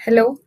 Hello.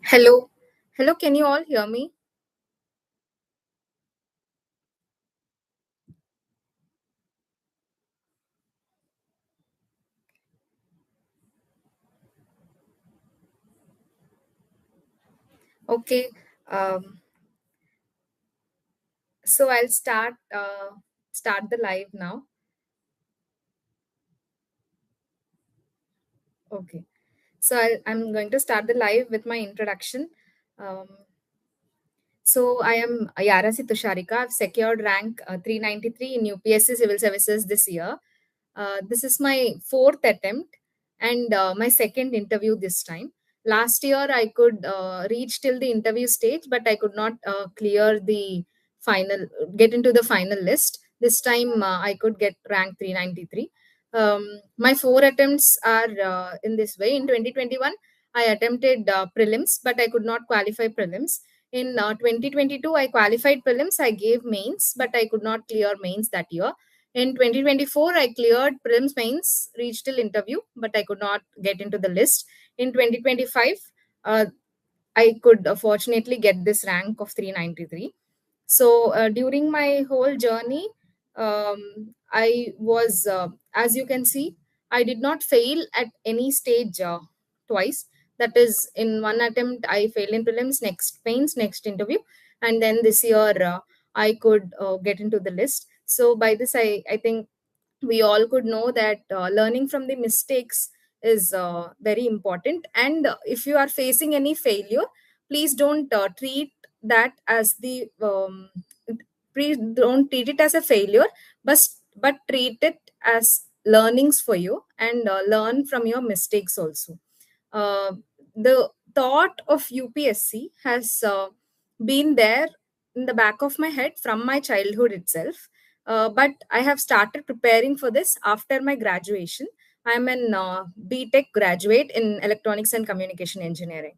Hello. Hello, can you all hear me? Okay. Um, so I'll start the live now. Okay. So I'm going to start the live with my introduction. Um, So I am Yarasi Tusharika. I've secured rank 393 in UPSC Civil Services this year. This is my fourth attempt and my second interview this time. Last year I could reach till the interview stage, but I could not clear the final, get into the final list. This time I could get rank 393. My four attempts are in this way. In 2021, I attempted prelims, but I could not qualify prelims. In 2022, I qualified prelims. I gave mains, but I could not clear mains that year. In 2024, I cleared prelims mains, reached till interview, but I could not get into the list. In 2025, uh, I could fortunately get this rank of 393. So during my whole journey, I was, as you can see, I did not fail at any stage twice. That is, in one attempt, I failed in prelims, next mains, next interview, and then this year I could get into the list. So by this, I think we all could know that learning from the mistakes is very important, and if you are facing any failure, please don't treat that as the please don't treat it as a failure, but treat it as learnings for you, and learn from your mistakes also. The thought of UPSC has been there in the back of my head from my childhood itself. But I have started preparing for this after my graduation. I'm an BTech graduate in Electronics and Communication Engineering.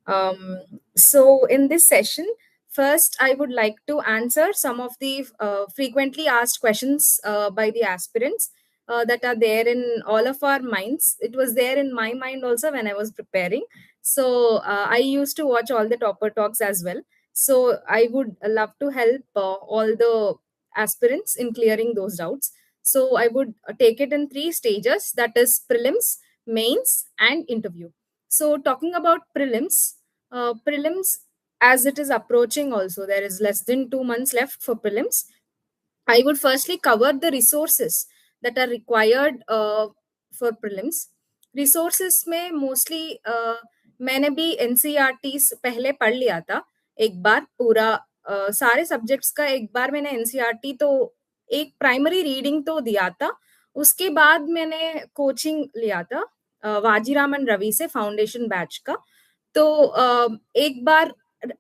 Um, so, in this session, first I would like to answer some of the frequently asked questions by the aspirants that are there in all of our minds. It was there in my mind also when I was preparing. So, I used to watch all the topper talks as well. So I would love to help all the aspirants in clearing those doubts. So I would take it in three stages, that is prelims, mains, and interview. So talking about prelims, prelims as it is approaching also, there is less than 2 months left for prelims. I would firstly cover the resources that are required for prelims. Resources में mostly मैंने भी NCERTs पहले पढ़ लिया था एक बार पूरा सारे सब्जेक्ट्स का एक बार मैंने एनसीईआरटी तो एक प्राइमरी रीडिंग तो दिया था उसके बाद मैंने कोचिंग लिया था वाजीरामन रवि से फाउंडेशन बैच का तो एक बार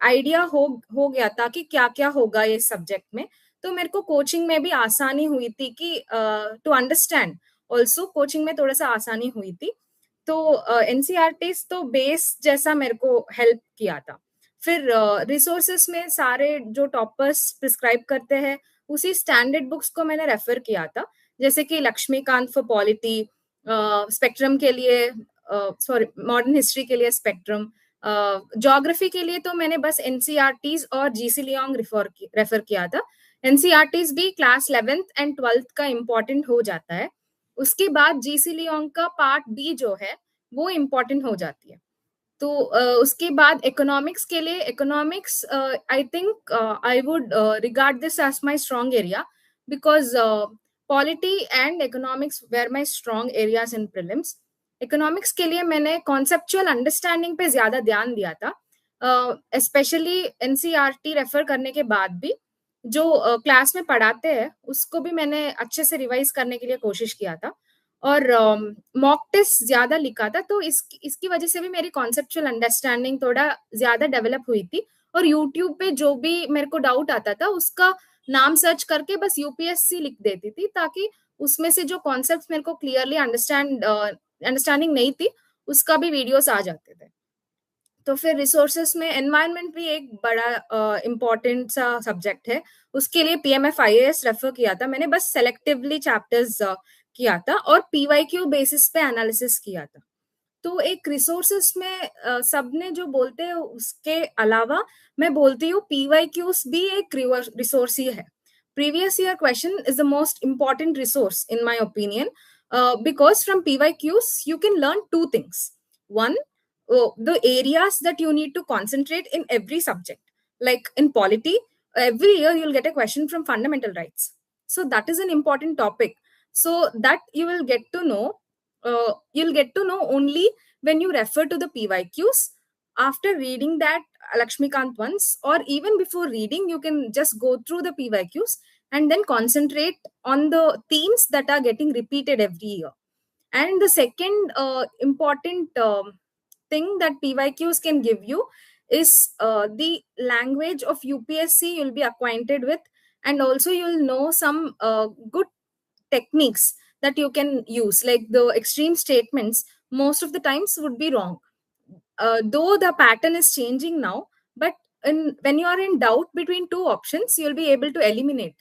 आइडिया हो गया था कि क्या क्या होगा ये सब्जेक्ट में तो मेरे को कोचिंग में भी आसानी हुई थी कि टू अंडरस्टैंड ऑल्सो कोचिंग में थोड़ा सा आसानी हुई थी तो एनसीईआरटी तो बेस जैसा मेरे को हेल्प किया था फिर रिसोर्सेस में सारे जो टॉपर्स प्रिस्क्राइब करते हैं उसी स्टैंडर्ड बुक्स को मैंने रेफर किया था जैसे कि लक्ष्मीकांत फॉर पॉलिटी स्पेक्ट्रम के लिए सॉरी मॉडर्न हिस्ट्री के लिए स्पेक्ट्रम ज्योग्राफी के लिए तो मैंने बस एनसीईआरटीज और जीसी लियोंग रेफर किया था एनसीईआरटीज भी क्लास 11th एंड 12th का इम्पोर्टेंट हो जाता है उसके बाद जीसी लियोंग का पार्ट बी जो है वो इम्पोर्टेंट हो जाती है तो उसके बाद इकोनॉमिक्स के लिए, economics I think I would regard this as my strong area, because polity and economics were my strong areas in prelims. Economics के लिए मैंने कॉन्सेप्चुअल अंडरस्टैंडिंग पे ज्यादा ध्यान दिया था, स्पेशली एनसीईआरटी रेफर करने के बाद भी जो क्लास में पढ़ाते हैं उसको भी मैंने अच्छे से रिवाइज करने के लिए कोशिश किया था, और मॉक टेस्ट ज्यादा लिखा था. तो इसकी वजह से भी मेरी कॉन्सेप्चुअल अंडरस्टैंडिंग थोड़ा ज्यादा डेवलप हुई थी. और यूट्यूब पे जो भी मेरे को डाउट आता था उसका नाम सर्च करके बस यूपीएससी लिख देती थी, ताकि उसमें से जो कॉन्सेप्ट मेरे को क्लियरली अंडरस्टैंडिंग नहीं थी उसका भी वीडियोस आ जाते थे. तो फिर रिसोर्सेस में एनवायरनमेंट भी एक बड़ा इम्पोर्टेंट सा सब्जेक्ट है. उसके लिए पीएमएफ-आईएएस रेफर किया था मैंने, बस सेलेक्टिवली चैप्टर्स किया था और पीवाईक्यू बेसिस पे एनालिसिस किया था. तो एक रिसोर्सेस में सबने जो बोलते हैं उसके अलावा मैं बोलती हूँ पीवाईक्यूज भी एक रिसोर्स ही है. Previous year question is the most important resource in my opinion, because from PYQs you can learn two things. One, the areas that you need to concentrate in every subject. Like in polity, every year you'll get a question from fundamental rights. So that is an important topic. So that you'll get to know only when you refer to the PYQs. After reading that Lakshmikant once, or even before reading, you can just go through the PYQs and then concentrate on the themes that are getting repeated every year. And the second important thing that PYQs can give you is the language of UPSC you'll be acquainted with, and also you'll know some good techniques that you can use, like the extreme statements most of the times would be wrong, though the pattern is changing now. But when you are in doubt between two options, you'll be able to eliminate.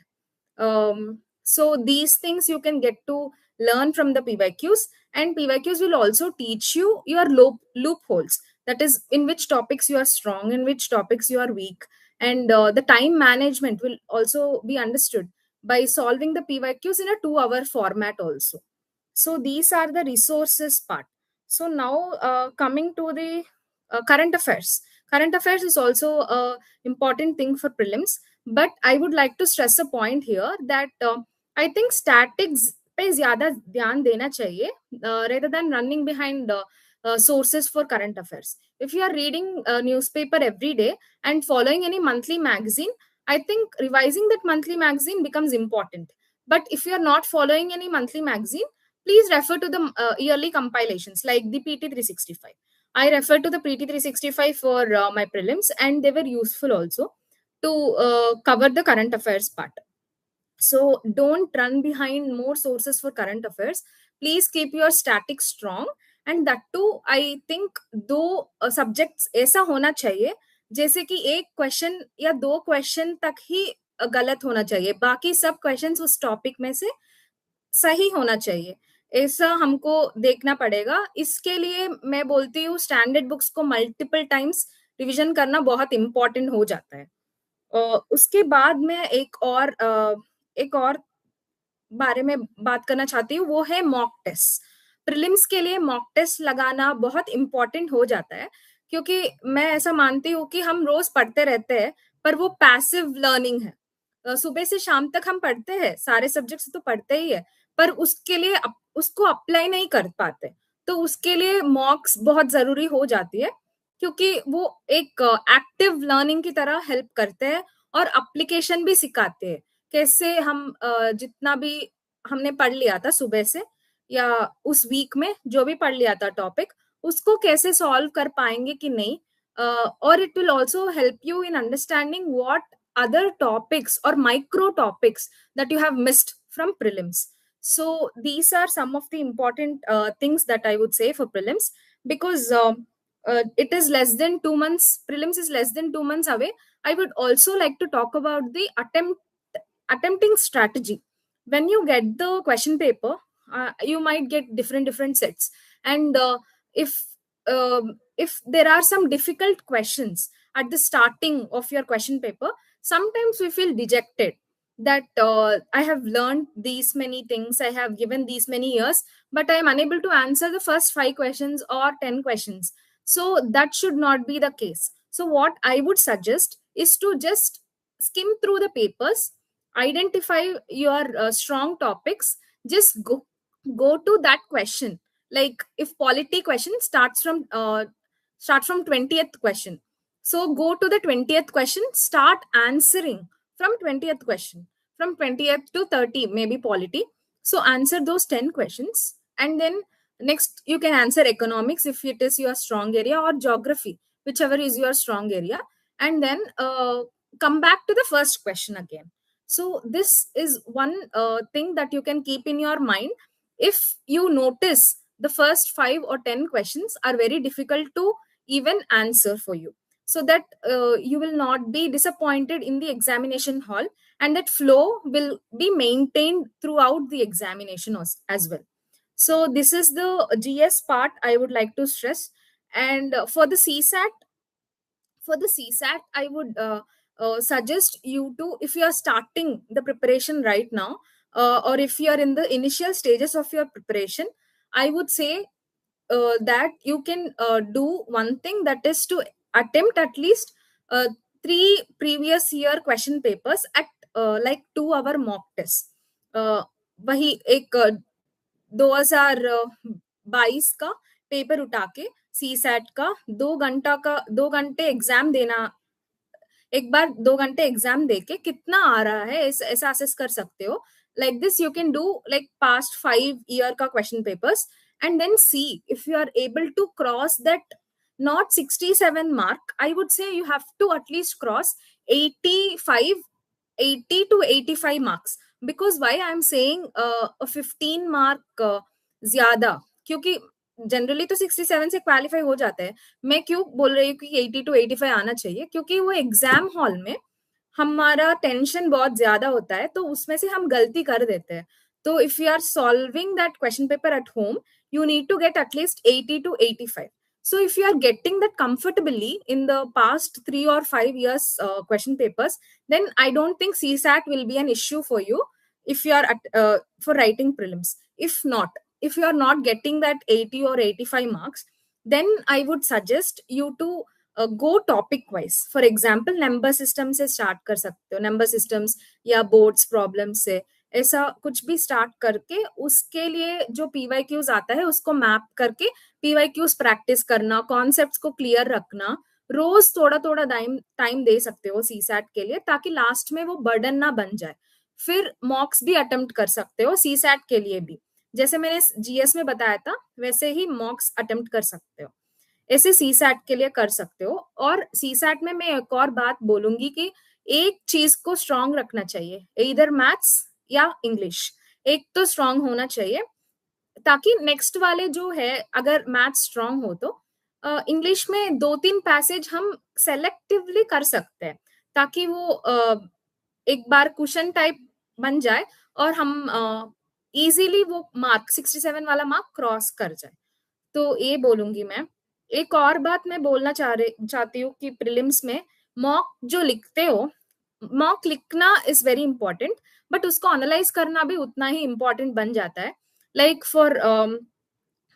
So these things you can get to learn from the PYQs, and PYQs will also teach you your loopholes. That is, in which topics you are strong, in which topics you are weak, and the time management will also be understood by solving the PYQs in a 2-hour format also. So these are the resources part. So now coming to the current affairs. Current affairs is also a important thing for prelims, but I would like to stress a point here that I think statics पे ज्यादा ध्यान देना चाहिए rather than running behind sources for current affairs. If you are reading a newspaper every day and following any monthly magazine, I think revising that monthly magazine becomes important. But if you are not following any monthly magazine, please refer to the yearly compilations like the PT 365. I refer to the PT 365 for my prelims, and they were useful also to cover the current affairs part. So don't run behind more sources for current affairs. Please keep your statics strong, and that too I think दो subjects ऐसा होना चाहिए जैसे कि एक question या दो question तक ही गलत होना चाहिए, बाकी सब क्वेश्चंस उस टॉपिक में से सही होना चाहिए. ऐसा हमको देखना पड़ेगा. इसके लिए मैं बोलती हूँ स्टैंडर्ड बुक्स को मल्टीपल टाइम्स रिवीजन करना बहुत इंपॉर्टेंट हो जाता है. उसके बाद मैं एक और बारे में बात करना चाहती हूँ, वो है मॉक टेस्ट. प्रीलिम्स के लिए मॉक टेस्ट लगाना बहुत इंपॉर्टेंट हो जाता है, क्योंकि मैं ऐसा मानती हूँ कि हम रोज पढ़ते रहते हैं पर वो पैसिव लर्निंग है. सुबह से शाम तक हम पढ़ते हैं, सारे सब्जेक्ट्स तो पढ़ते ही है, पर उसके लिए उसको अप्लाई नहीं कर पाते. तो उसके लिए मॉक्स बहुत जरूरी हो जाती है, क्योंकि वो एक एक्टिव लर्निंग की तरह हेल्प करते हैं और एप्लीकेशन भी सिखाते हैं. कैसे हम जितना भी हमने पढ़ लिया था सुबह से या उस वीक में जो भी पढ़ लिया था टॉपिक, उसको कैसे सॉल्व कर पाएंगे कि नहीं. और it will also help you in understanding what other topics or micro topics that you have missed from prelims. So these are some of the important things that I would say for prelims, because it is less than 2 months, prelims is less than 2 months away. I would also like to talk about the attempting strategy. When you get the question paper, you might get different sets, and if there are some difficult questions at the starting of your question paper, sometimes we feel dejected that I have learned these many things, I have given these many years, but I am unable to answer the first 5 questions or 10 questions. So that should not be the case. So what I would suggest is to just skim through the papers, identify your strong topics, just go to that question. Like if polity question start from 20th question, so go to the 20th question, start answering from 20th question, from 20th to 30 maybe polity. So answer those 10 questions, and then next you can answer economics if it is your strong area, or geography, whichever is your strong area, and then come back to the first question again. So this is one thing that you can keep in your mind. If you notice the first 5 or 10 questions are very difficult to even answer for you, so that you will not be disappointed in the examination hall, and that flow will be maintained throughout the examination as well. So this is the GS part I would like to stress. And for the CSAT, I would suggest you to, if you are starting the preparation right now, or if you are in the initial stages of your preparation, I would say that you can do one thing, that is to attempt at least 3 previous year question papers at like 2 hour mock test. वही एक 2022 का paper उठा के C SAT का 2 घंटे exam देना, एक बार 2 घंटे एग्जाम देके कितना आ रहा है ऐसा असेस कर सकते हो. Like this you can do like past 5 year का question papers, and then see if you are able to cross that, not 67 mark, I would say you have to at least cross 85, 80 to 85 marks. Because why I am saying a 15 mark ज्यादा, क्योंकि generally तो 67 से qualify हो जाता है. मैं क्यों बोल रही हूँ कि 80 to 85 आना चाहिए, क्योंकि वो एग्जाम हॉल में हमारा टेंशन बहुत ज्यादा होता है, तो उसमें से हम गलती कर देते हैं. तो if you are solving that question paper at home, you need to get at least 80 to 85. So if you are getting that comfortably in the past 3 or 5 years question papers, then I don't think CSAT will be an issue for you if you are for writing prelims. If not, if you are not getting that 80 or 85 marks, then I would suggest you to go topic wise. For example, number system से start कर सकते हो, number systems या boards problem से, ऐसा कुछ भी start करके उसके लिए जो PYQs आता है उसको मैप करके PYQs प्रैक्टिस करना, कॉन्सेप्ट्स को क्लियर रखना, रोज थोड़ा थोड़ा टाइम दे सकते हो सीसैट के लिए, ताकि लास्ट में वो बर्डन ना बन जाए. फिर मॉक्स भी अटेम्प्ट कर सकते हो सीसैट के लिए भी, जैसे मैंने GS में बताया था वैसे ही मॉक्स अटेम्प्ट कर सकते हो, ऐसे सीसैट के लिए कर सकते हो. और सीसैट में मैं एक और बात बोलूंगी कि एक चीज को स्ट्रांग रखना चाहिए, इधर मैथ्स या इंग्लिश, एक तो स्ट्रांग होना चाहिए, ताकि नेक्स्ट वाले जो है, अगर मैथ्स स्ट्रांग हो तो इंग्लिश में 2-3 पैसेज हम सेलेक्टिवली कर सकते हैं, ताकि वो एक बार क्वेश्चन टाइप बन जाए और हम इजीली वो मार्क 67 वाला मार्क क्रॉस कर जाए. तो ये बोलूंगी मैं. एक और बात मैं बोलना चाहती हूँ कि प्रीलिम्स में मॉक जो लिखते हो, मॉक लिखना इज वेरी इंपॉर्टेंट, बट उसको एनालाइज करना भी उतना ही इंपॉर्टेंट बन जाता है. Like for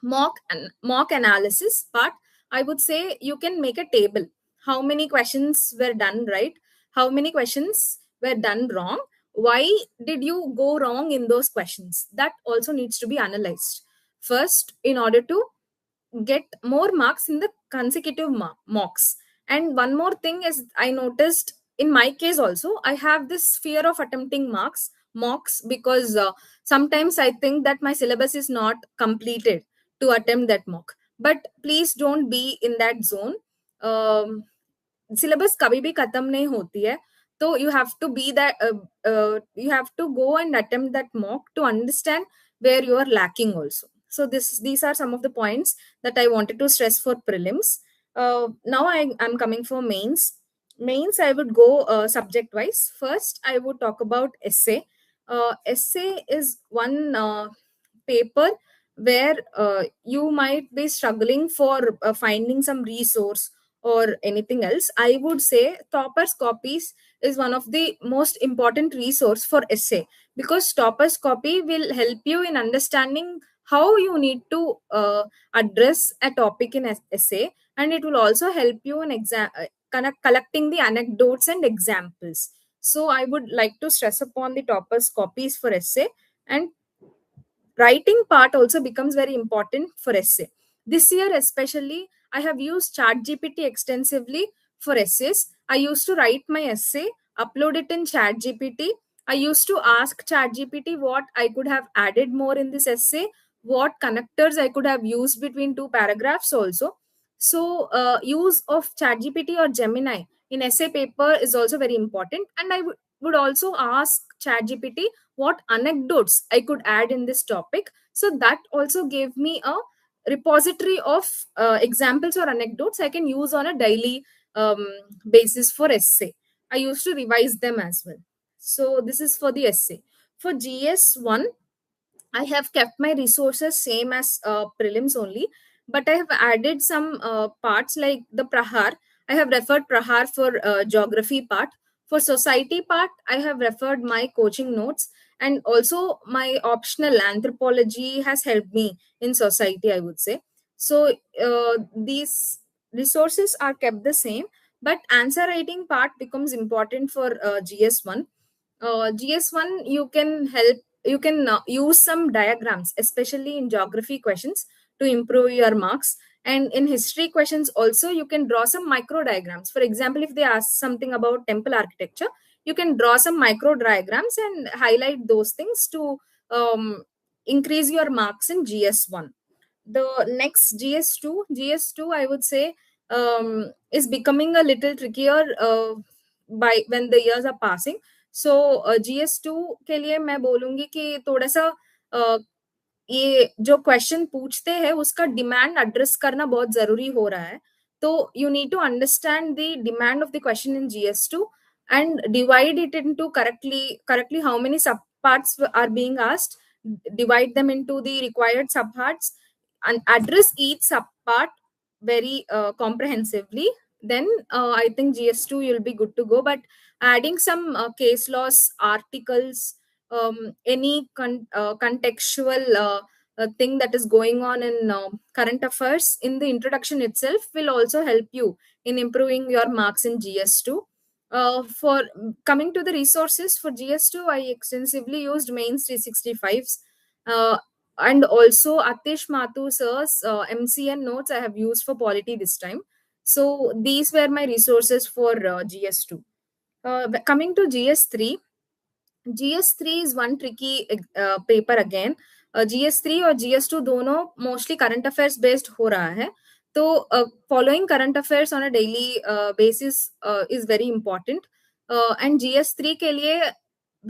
mock analysis part, I would say you can make a table. How many questions were done right? How many questions were done wrong? Why did you go wrong in those questions? That also needs to be analyzed first in order to get more marks in the consecutive mocks. And one more thing is, I noticed in my case also, I have this fear of attempting mocks, because sometimes I think that my syllabus is not completed to attempt that mock. But please don't be in that zone. Syllabus कभी भी खत्म नहीं होती है, तो you have to be that you have to go and attempt that mock to understand where you are lacking also. So these are some of the points that I wanted to stress for prelims. Now I'm coming for mains. Mains, I would go subject wise. First, I would talk about essay. Essay is one paper where you might be struggling for finding some resource or anything else. I would say Topper's Copies is one of the most important resource for essay, because Topper's Copy will help you in understanding how you need to address a topic in essay, and it will also help you in collecting the anecdotes and examples. So I would like to stress upon the toppers copies for essay, and writing part also becomes very important for essay. This year especially, I have used chat gpt extensively for essays. I used to write my essay, upload it in chat gpt. I used to ask chat gpt what I could have added more in this essay, what connectors I could have used between two paragraphs also. So use of chat gpt or gemini in essay paper is also very important, and would also ask chat gpt what anecdotes I could add in this topic. So that also gave me a repository of examples or anecdotes I can use on a daily um, basis for essay. I used to revise them as well. So this is for the essay. For GS1, I have kept my resources same as prelims only, but I have added some parts like the Prahar. I have referred Prahar for geography part. For society part, I have referred my coaching notes, and also my optional anthropology has helped me in society, I would say. So these resources are kept the same, but answer writing part becomes important for GS1. GS1, you can use some diagrams, especially in geography questions, to improve your marks. And in history questions also, you can draw some micro diagrams. For example, if they ask something about temple architecture, you can draw some micro diagrams and highlight those things to increase your marks in GS1. The next GS2, I would say, is becoming a little trickier by when the years are passing. So GS2 के लिए मैं बोलूंगी कि थोड़ा सा ये जो question पूछते हैं उसका डिमांड एड्रेस करना बहुत जरूरी हो रहा है. तो you need to understand the demand of the question in GS2 and divide it into correctly how many sub parts are being asked, divide them into the required sub parts, and address each sub part very comprehensively. Then I think GS2 you'll be good to go. But adding some case laws articles, any contextual thing that is going on in current affairs in the introduction itself will also help you in improving your marks in GS2. For coming to the resources for GS2, I extensively used mains 365s, and also Atish Mathu sir's MCN notes I have used for polity this time. So these were my resources for GS2. Coming to GS3, GS3 is one tricky paper again. GS3 और GS2 दोनों mostly current affairs based हो रहा है. तो following current affairs on a daily basis is very important. And GS3 के लिए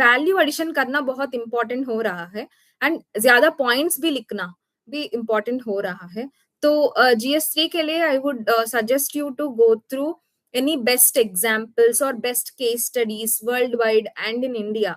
value addition करना बहुत इंपॉर्टेंट हो रहा है, एंड ज्यादा पॉइंट्स भी लिखना भी इंपॉर्टेंट हो रहा है. तो GS3 के लिए I would suggest you to go through any best examples or best case studies worldwide and in India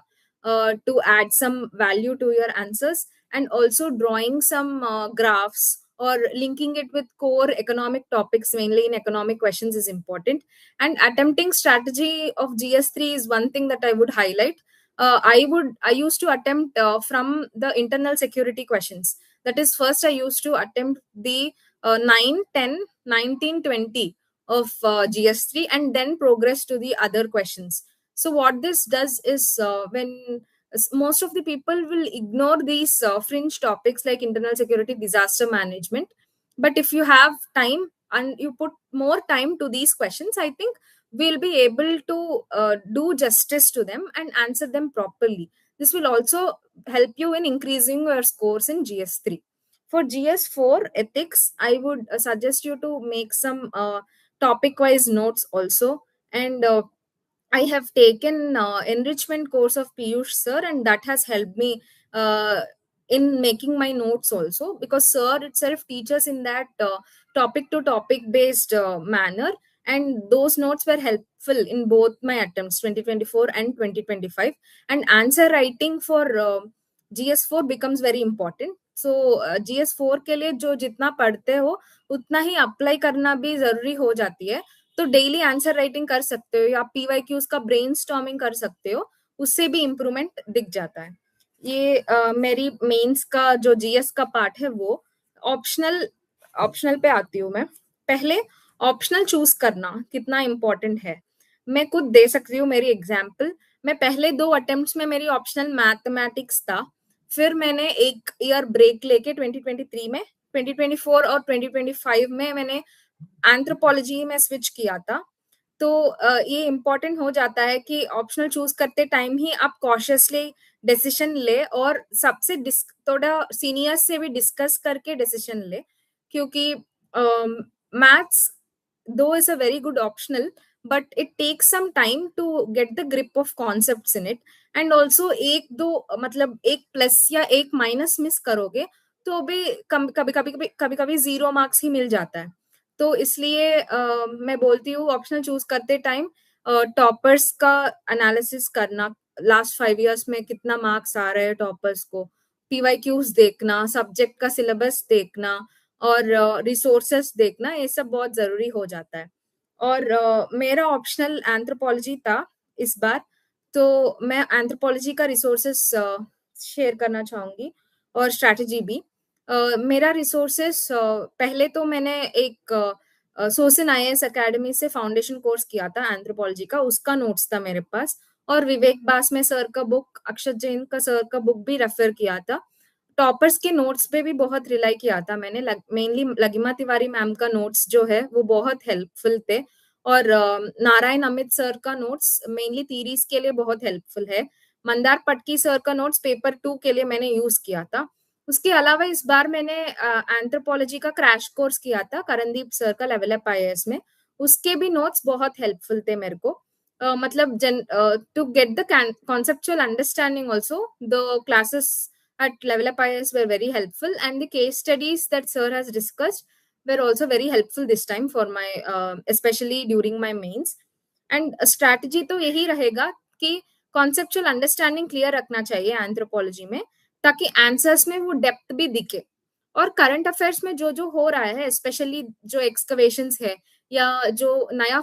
to add some value to your answers, and also drawing some graphs or linking it with core economic topics, mainly in economic questions, is important. And attempting strategy of GS3 is one thing that I would highlight. I used to attempt from the internal security questions. That is, first I used to attempt the 9 10 19 20 of GS3, and then progress to the other questions. So what this does is, when most of the people will ignore these fringe topics like internal security, disaster management, but if you have time and you put more time to these questions, I think we'll be able to do justice to them and answer them properly. This will also help you in increasing your scores in GS3. For GS4 ethics, I would suggest you to make some topic wise notes also. And I have taken enrichment course of Piyush sir, and that has helped me in making my notes also, because sir itself teaches in that topic to topic based manner, and those notes were helpful in both my attempts 2024 and 2025. And answer writing for GS4 becomes very important. So GS4 के लिए जो जितना पढ़ते हो उतना ही apply करना भी जरूरी हो जाती है. तो डेली आंसर राइटिंग कर सकते हो, या PYQs का ब्रेन स्टॉर्मिंग कर सकते हो, उससे भी इम्प्रूवमेंट दिख जाता है. ये मेरी मेंस का जो GS का पार्ट है वो ऑप्शनल पे आती हूँ मैं. पहले ऑप्शनल चूज करना कितना इम्पोर्टेंट है, मैं खुद दे सकती हूँ मेरी एग्जाम्पल। मैं पहले 2 अटेम्प्ट्स में मेरी ऑप्शनल मैथमेटिक्स था, फिर मैंने एक ईयर ब्रेक लेके 2023 में, 2024 और 2025 में मैंने एंथ्रोपोलॉजी में स्विच किया था। तो ये इम्पोर्टेंट हो जाता है कि ऑप्शनल चूज करते टाइम ही आप कॉशियसली डिसीजन ले और सबसे थोड़ा सीनियर से भी डिस्कस करके डिसीजन ले, क्योंकि maths though is a very good optional, but it takes some time to get the grip of concepts in it. And also एक दो मतलब एक प्लस या एक माइनस मिस करोगे तो भी कभी कभी कभी कभी कभी 0 मार्क्स ही मिल जाता है। तो इसलिए मैं बोलती हूँ ऑप्शनल चूज करते टाइम टॉपर्स का एनालिसिस करना, लास्ट 5 इयर्स में कितना मार्क्स आ रहे हैं टॉपर्स को, पीवाईक्यूज देखना, सब्जेक्ट का सिलेबस देखना और रिसोर्सेस देखना, ये सब बहुत जरूरी हो जाता है। और मेरा ऑप्शनल एंथ्रोपोलॉजी था इस बार, तो मैं एंथ्रोपोलॉजी का रिसोर्सेस शेयर करना चाहूंगी और स्ट्रैटेजी भी। मेरा रिसोर्सेस पहले तो मैंने एक सोसन आईएएस एकेडमी से फाउंडेशन कोर्स किया था एंथ्रोपोलॉजी का, उसका नोट्स था मेरे पास, और विवेक बास में सर का बुक, अक्षत जैन का सर का बुक भी रेफर किया था। टॉपर्स के नोट्स पे भी बहुत रिलाई किया था मैंने, मेनली लगिमा तिवारी मैम का नोट्स जो है वो बहुत हेल्पफुल थे, और नारायण अमित सर का नोट्स मेनली थीरीज के लिए बहुत हेल्पफुल है। मंदार पटकी सर का नोट्स पेपर 2 के लिए मैंने यूज किया था। उसके अलावा इस बार मैंने एंथ्रोपोलॉजी का क्रैश कोर्स किया था करणदीप सर का लेवल अप आईएएस में, उसके भी नोट्स बहुत हेल्पफुल थे मेरे को। मतलब to get the conceptual understanding also, the classes at level up IAS were very helpful, and the case studies that sir has discussed were also very helpful this time for my especially during my mains. And strategy तो यही रहेगा कि conceptual understanding clear रखना चाहिए anthropology में, ताकि answers में वो डेप्थ भी दिखे। और करंट अफेयर्स में जो जो हो रहा है, स्पेशली जो एक्सकवेशंस है या जो नया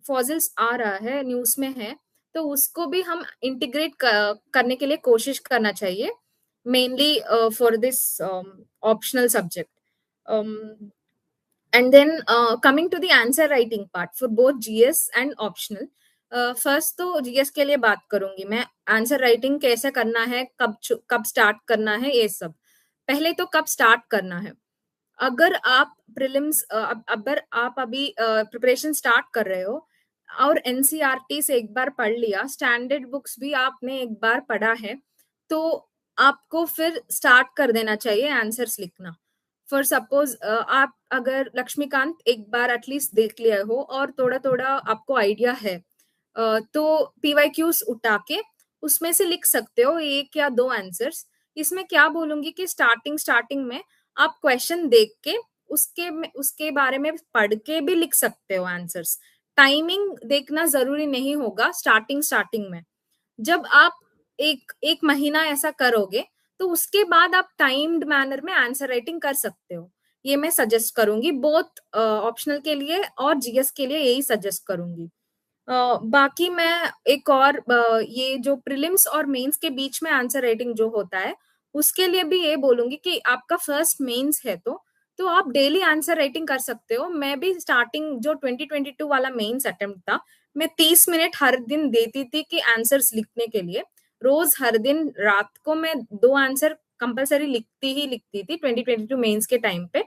फॉजिल्स आ रहा है न्यूज में है, तो उसको भी हम इंटीग्रेट करने के लिए कोशिश करना चाहिए, mainly for this optional subject. And then coming to the answer writing part for both GS and optional, first तो जीएस के लिए बात करूंगी मैं, आंसर राइटिंग कैसे करना है, कब स्टार्ट करना है, ये सब। पहले तो कब स्टार्ट करना है, अगर आप प्रीलिम्स अगर आप अभी प्रिपरेशन स्टार्ट कर रहे हो और एनसीईआरटी से एक बार पढ़ लिया, स्टैंडर्ड बुक्स भी आपने एक बार पढ़ा है, तो आपको फिर स्टार्ट कर देना चाहिए आंसर्स लिखना। फॉर सपोज आप अगर लक्ष्मीकांत एक बार एटलीस्ट देख लिया हो और थोड़ा थोड़ा आपको आइडिया है, तो पीवाईक्यूज उठा के उसमें से लिख सकते हो 1 या 2 आंसर्स। इसमें क्या बोलूंगी कि स्टार्टिंग में आप क्वेश्चन देख के उसके बारे में पढ़ के भी लिख सकते हो आंसर्स। टाइमिंग देखना जरूरी नहीं होगा स्टार्टिंग में। जब आप एक एक महीना ऐसा करोगे तो उसके बाद आप टाइम्ड मैनर में आंसर राइटिंग कर सकते हो। ये मैं सजेस्ट करूंगी बोथ ऑप्शनल के लिए और जीएस के लिए, यही सजेस्ट करूंगी। बाकी मैं एक और ये जो प्रीलिम्स और मेंस के बीच में आंसर राइटिंग जो होता है, उसके लिए भी ये बोलूंगी कि आपका फर्स्ट मेंस है तो आप डेली आंसर राइटिंग कर सकते हो। मैं भी स्टार्टिंग जो 2022 वाला मेंस अटेम्प्ट था, मैं 30 मिनट हर दिन देती थी कि आंसर्स लिखने के लिए। रोज हर दिन रात को मैं 2 आंसर कंपलसरी लिखती थी 2022 मेंस के टाइम पे,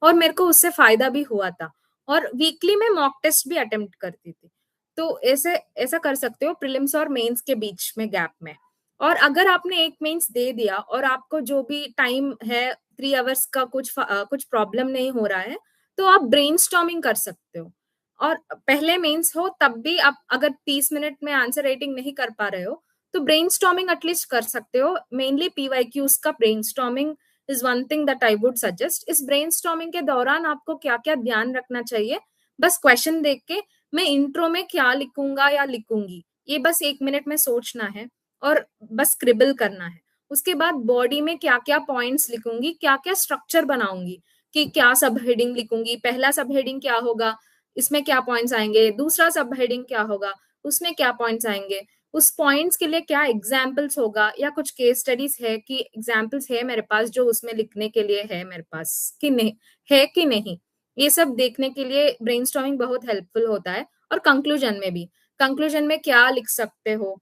और मेरे को उससे फायदा भी हुआ था। और वीकली में मॉक टेस्ट भी अटेम्प्ट करती थी। तो ऐसे ऐसा कर सकते हो प्रीलिम्स और मेंस के बीच में गैप में। और अगर आपने एक मेंस दे दिया और आपको जो भी टाइम है 3 आवर्स का कुछ प्रॉब्लम नहीं हो रहा है, तो आप ब्रेनस्टॉर्मिंग कर सकते हो। और पहले मेंस हो तब भी आप अगर 30 मिनट में आंसर राइटिंग नहीं कर पा रहे हो तो ब्रेनस्टॉर्मिंग एटलीस्ट कर सकते हो। मेनली पीवाईक्यूज का brainstorming is one thing that I would suggest. इस ब्रेनस्टॉर्मिंग के दौरान आपको क्या क्या ध्यान रखना चाहिए, बस क्वेश्चन देख के मैं इंट्रो में क्या लिखूंगा या लिखूंगी, ये बस 1 मिनट में सोचना है और बस स्क्रिबल करना है। उसके बाद बॉडी में क्या क्या पॉइंट्स लिखूंगी, क्या क्या स्ट्रक्चर बनाऊंगी, कि क्या सब हेडिंग लिखूंगी, पहला सब हेडिंग क्या होगा, इसमें क्या पॉइंट्स आएंगे, दूसरा सब हेडिंग क्या होगा, उसमें क्या पॉइंट्स आएंगे, उस पॉइंट्स के लिए क्या एग्जाम्पल्स होगा, या कुछ केस स्टडीज है कि एग्जाम्पल्स है मेरे पास जो उसमें लिखने के लिए है मेरे पास कि नहीं है कि नहीं, ये सब देखने के लिए ब्रेनस्टॉर्मिंग बहुत हेल्पफुल होता है। और कंक्लूजन में भी, कंक्लूजन में क्या लिख सकते हो,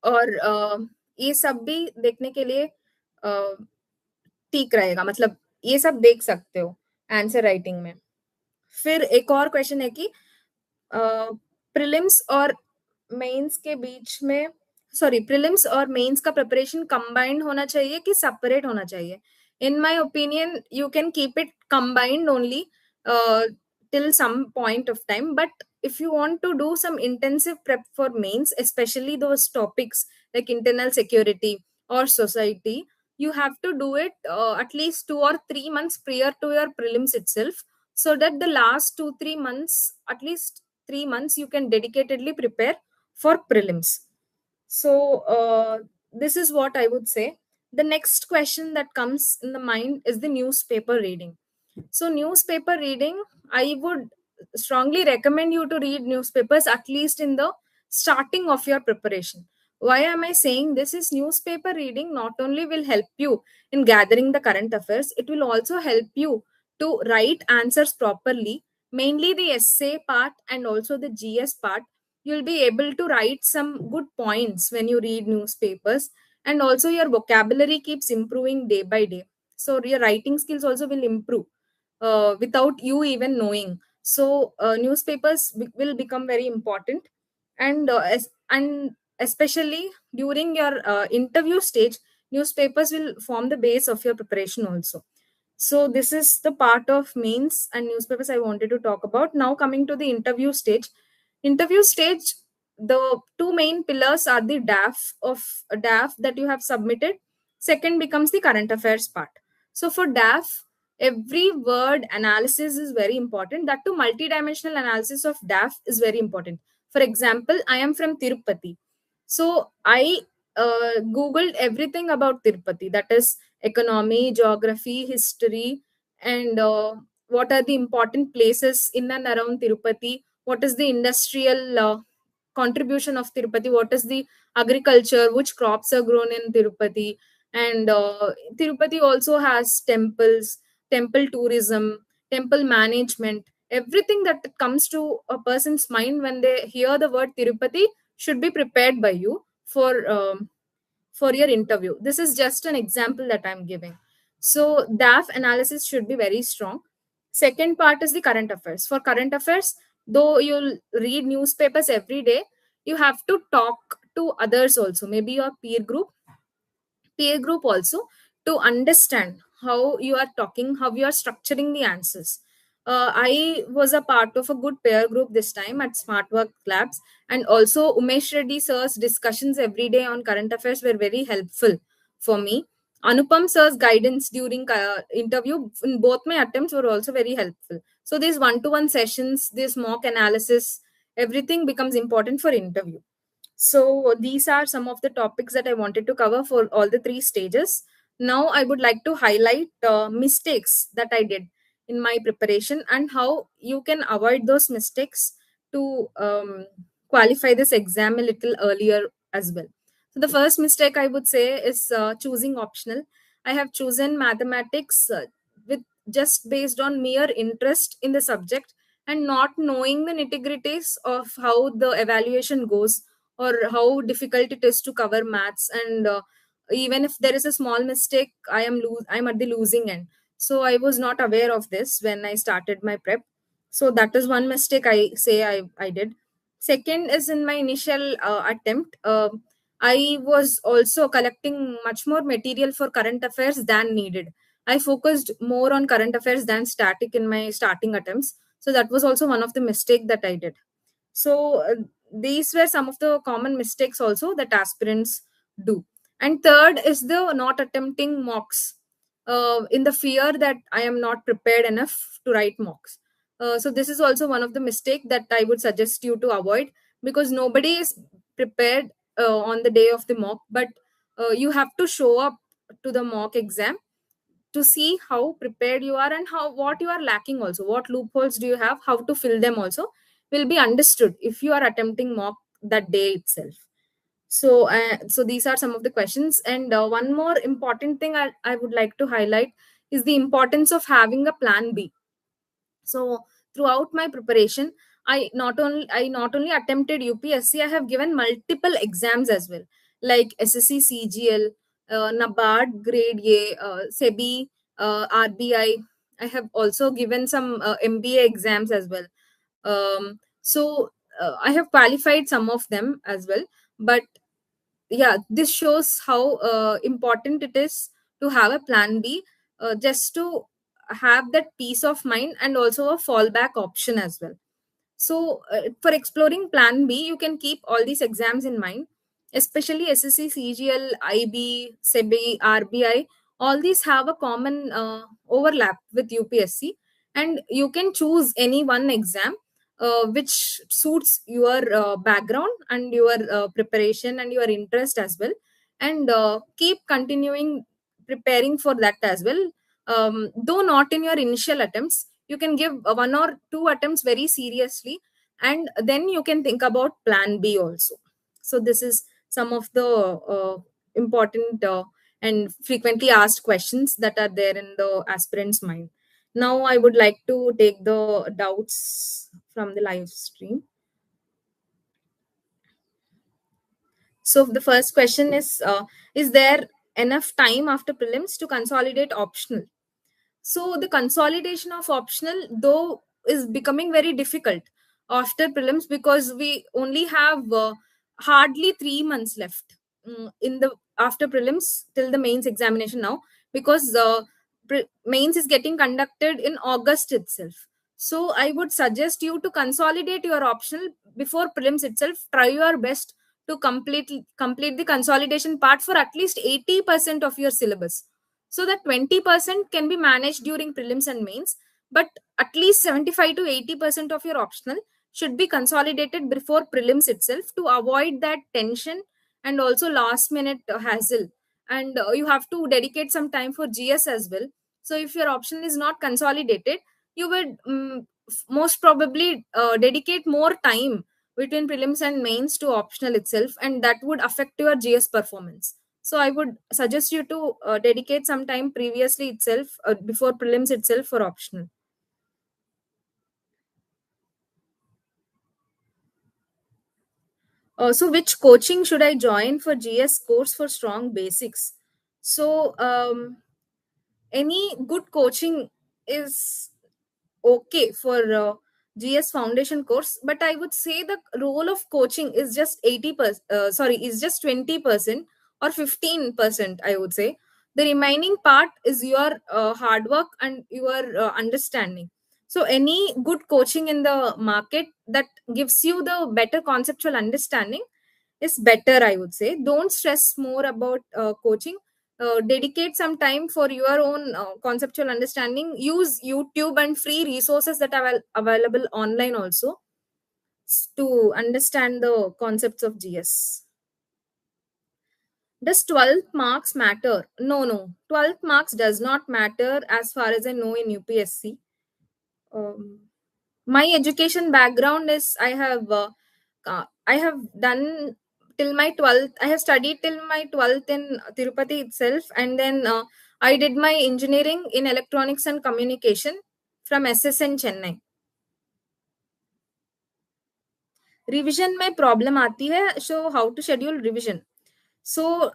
और ये सब भी देखने के लिए ठीक रहेगा, मतलब ये सब देख सकते हो आंसर राइटिंग में। फिर एक और क्वेश्चन है कि प्रीलिम्स और मेंस के बीच में, सॉरी, प्रीलिम्स और मेंस का प्रिपरेशन कंबाइंड होना चाहिए कि सेपरेट होना चाहिए? In my opinion you can keep it combined only till some point of time, but if you want to do some intensive prep for mains, especially those topics like internal security or society, you have to do it at least 2 or 3 months prior to your prelims itself, so that the last 2 3 months, at least 3 months, you can dedicatedly prepare for prelims. So this is what I would say. The next question that comes in the mind is the newspaper reading. So newspaper reading, I would strongly recommend you to read newspapers at least in the starting of your preparation. Why am I saying this? Is newspaper reading not only will help you in gathering the current affairs, it will also help you to write answers properly, mainly the essay part and also the GS part. You'll be able to write some good points when you read newspapers, and also your vocabulary keeps improving day by day. So your writing skills also will improve without you even knowing. So newspapers will become very important, and especially during your interview stage, newspapers will form the base of your preparation also. So this is the part of mains and newspapers I wanted to talk about. Now coming to the interview stage. Interview stage, the two main pillars are the DAF that you have submitted. Second becomes the current affairs part. So for DAF, every word analysis is very important. That too, multidimensional analysis of DAF is very important. For example, I am from Tirupati. So I googled everything about Tirupati, that is economy, geography, history, and what are the important places in and around Tirupati, what is the industrial contribution of Tirupati, what is the agriculture, which crops are grown in Tirupati, and Tirupati also has temples, temple tourism, temple management. Everything that comes to a person's mind when they hear the word Tirupati should be prepared by you for your interview. This is just an example that I'm giving. So DAF analysis should be very strong. Second part is the current affairs. For current affairs, though you'll read newspapers every day, you have to talk to others also, maybe your peer group also, to understand how you are talking, how you are structuring the answers. I was a part of a good peer group this time at Smart Work Labs, and also Umesh Reddy sir's discussions every day on current affairs were very helpful for me. Anupam sir's guidance during interview in both my attempts were also very helpful. So these one-to-one sessions, this mock analysis, everything becomes important for interview. So these are some of the topics that I wanted to cover for all the three stages. Now I would like to highlight mistakes that I did in my preparation and how you can avoid those mistakes to qualify this exam a little earlier as well. So the first mistake I would say is choosing optional. I have chosen mathematics with just based on mere interest in the subject and not knowing the nitty-gritties of how the evaluation goes or how difficult it is to cover maths, and even if there is a small mistake, I'm at the losing end. So I was not aware of this when I started my prep. So that is one mistake I did. Second is, in my initial attempt, I was also collecting much more material for current affairs than needed. I focused more on current affairs than static in my starting attempts, so that was also one of the mistake that I did. So these were some of the common mistakes also that aspirants do. And third is the not attempting mocks in the fear that I am not prepared enough to write mocks. So this is also one of the mistake that I would suggest you to avoid, because nobody is prepared on the day of the mock, but you have to show up to the mock exam to see how prepared you are and how what you are lacking, also what loopholes do you have, how to fill them also will be understood if you are attempting mock that day itself. So so these are some of the questions, and one more important thing I would like to highlight is the importance of having a plan B. So throughout my preparation, I not only attempted UPSC, I have given multiple exams as well, like SSC CGL, NABARD grade A, SEBI, RBI. I have also given some MBA exams as well. So I have qualified some of them as well. But yeah, this shows how important it is to have a plan B, just to have that peace of mind and also a fallback option as well. So, for exploring Plan B, you can keep all these exams in mind, especially SSC, CGL, IB, SEBI, RBI. All these have a common overlap with UPSC, and you can choose any one exam which suits your background and your preparation and your interest as well, and keep continuing preparing for that as well. Though not in your initial attempts, you can give one or two attempts very seriously, and then you can think about plan B also. So this is some of the important and frequently asked questions that are there in the aspirant's mind. Now I would like to take the doubts from the live stream. So the first question is there enough time after prelims to consolidate optional? So the consolidation of optional, though, is becoming very difficult after prelims, because we only have hardly 3 months left in the after prelims till the mains examination now, because mains is getting conducted in August itself. So I would suggest you to consolidate your optional before prelims itself. Try your best to complete the consolidation part for at least 80% of your syllabus, so that 20% can be managed during prelims and mains, but at least 75 to 80% of your optional should be consolidated before prelims itself, to avoid that tension and also last minute hassle. And you have to dedicate some time for GS as well. So if your option is not consolidated, you would most probably dedicate more time between prelims and mains to optional itself, and that would affect your GS performance. So I would suggest you to dedicate some time previously itself, before prelims itself, for optional. So which coaching should I join for GS course for strong basics? So any good coaching is okay for GS foundation course, but I would say the role of coaching is just 80%, sorry, is just 20% or 15%, I would say. The remaining part is your hard work and your understanding. So any good coaching in the market that gives you the better conceptual understanding is better, I would say. Don't stress more about coaching. Dedicate some time for your own conceptual understanding. Use YouTube and free resources that are available online also, to understand the concepts of GS. Does 12th marks matter? No, 12th marks does not matter as far as I know in UPSC. um, my education background is, I have done till my 12th. I have studied till my 12th in Tirupati itself, and then I did my engineering in electronics and communication from SSN Chennai. Revision में problem आती है, so how to schedule revision. So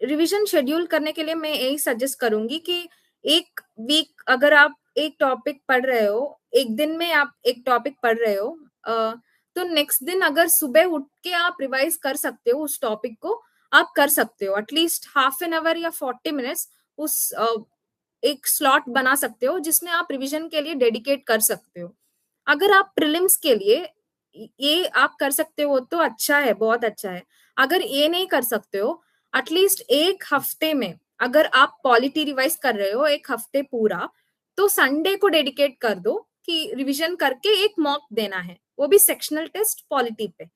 revision schedule करने के लिए मैं यही suggest करूंगी कि एक वीक अगर आप एक टॉपिक पढ़ रहे हो, एक दिन में आप एक टॉपिक पढ़ रहे हो, तो नेक्स्ट दिन अगर सुबह उठ के आप रिवाइज कर सकते हो उस टॉपिक को, आप कर सकते हो. एटलीस्ट हाफ एन आवर या 40 मिनट्स उस एक स्लॉट बना सकते हो जिसमें आप रिवीजन के लिए डेडिकेट कर सकते हो. अगर आप प्रीलिम्स के लिए ये आप कर सकते हो तो अच्छा है, बहुत अच्छा है. अगर ये नहीं कर सकते हो, एटलीस्ट एक हफ्ते में अगर आप पॉलिटी रिवाइज कर रहे हो एक हफ्ते पूरा, तो संडे को डेडिकेट कर दो कि रिवीजन करके एक मॉक देना है, वो भी सेक्शनल टेस्ट पॉलिटी पे.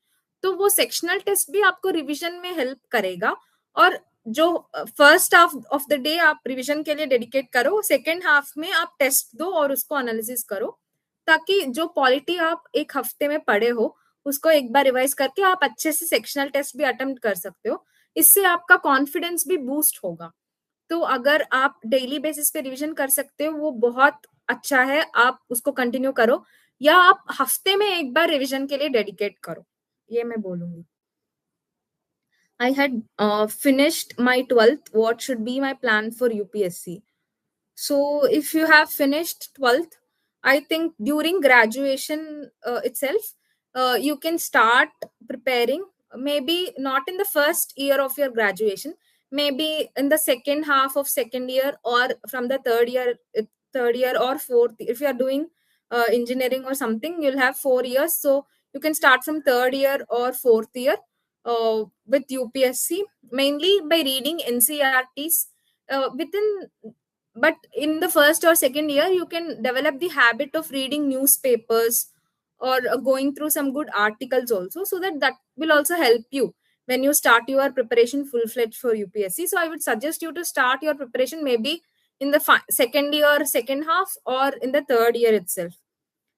तो वो सेक्शनल टेस्ट भी आपको रिवीजन में हेल्प करेगा. और जो first half of the day आप रिवीजन के लिए डेडिकेट करो, सेकेंड हाफ में आप टेस्ट दो और उसको एनालिसिस करो, ताकि जो पॉलिटी आप एक हफ्ते में पढ़े हो उसको एक बार रिवाइज करके आप अच्छे से सेक्शनल टेस्ट भी अटेम्प्ट कर सकते हो. इससे आपका कॉन्फिडेंस भी बूस्ट होगा. तो अगर आप डेली बेसिस पे रिवीजन कर सकते हो, वो बहुत अच्छा है, आप उसको कंटिन्यू करो, या आप हफ्ते में एक बार रिवीजन के लिए डेडिकेट करो, ये मैं बोलूंगी. I had finished my 12th. What should be my plan for UPSC? So, if you have finished 12th, I think during graduation itself, you can start preparing. Maybe not in the first year of your graduation, maybe in the second half of second year, or from the third year or fourth. If you are doing engineering or something, you'll have 4 years. So you can start from third year or fourth year with UPSC, mainly by reading NCRTs within. But in the first or second year, you can develop the habit of reading newspapers, or going through some good articles also, so that will also help you when you start your preparation full fledged for UPSC. So I would suggest you to start your preparation maybe in the second year, second half, or in the third year itself.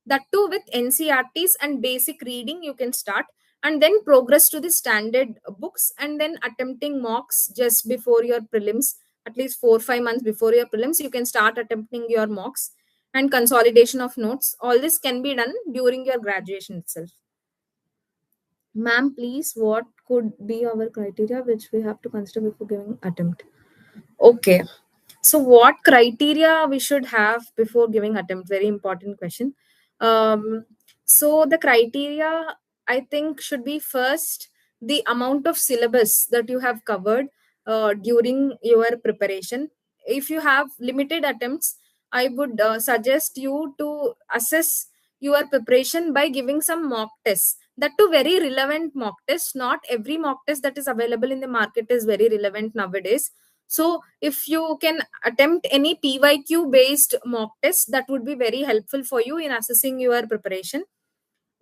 That too with NCRTs and basic reading you can start, and then progress to the standard books, and then attempting mocks just before your prelims. At least 4 5 months before your prelims, you can start attempting your mocks, and consolidation of notes. All this can be done during your graduation itself. Ma'am, please, what could be our criteria which we have to consider before giving attempt? Okay. So, what criteria we should have before giving attempt? Very important question. So, the criteria, I think, should be first the amount of syllabus that you have covered during your preparation. If you have limited attempts, I would suggest you to assess your preparation by giving some mock tests. That too, very relevant mock tests. Not every mock test that is available in the market is very relevant nowadays. So if you can attempt any PYQ based mock test, that would be very helpful for you in assessing your preparation.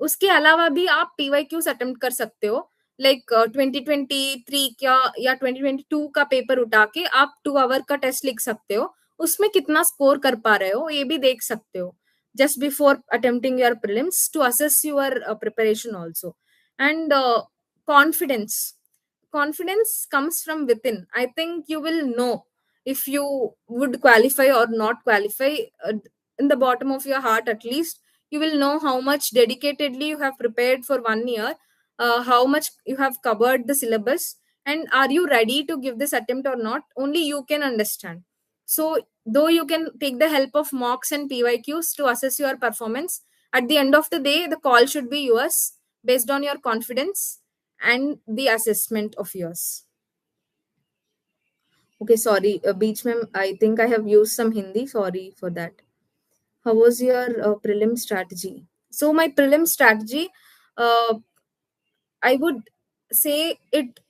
उसके अलावा भी आप PYQs attempt कर सकते हो. Like 2023 का या 2022 का पेपर उठा के आप 2 आवर का टेस्ट लिख सकते हो. उसमें कितना स्कोर कर पा रहे हो ये भी देख सकते हो, just before attempting your prelims, to assess your preparation also. And confidence comes from within. I think you will know if you would qualify or not qualify. In the bottom of your heart, at least, you will know how much dedicatedly you have prepared for 1 year, how much you have covered the syllabus, and are you ready to give this attempt or not. Only you can understand. So though you can take the help of mocks and PYQs to assess your performance, at the end of the day the call should be yours, based on your confidence and the assessment of yours. Okay, sorry, Beach ma'am, I think I have used some Hindi. Sorry for that. How was your prelim strategy? So my prelim strategy, uh, I would say it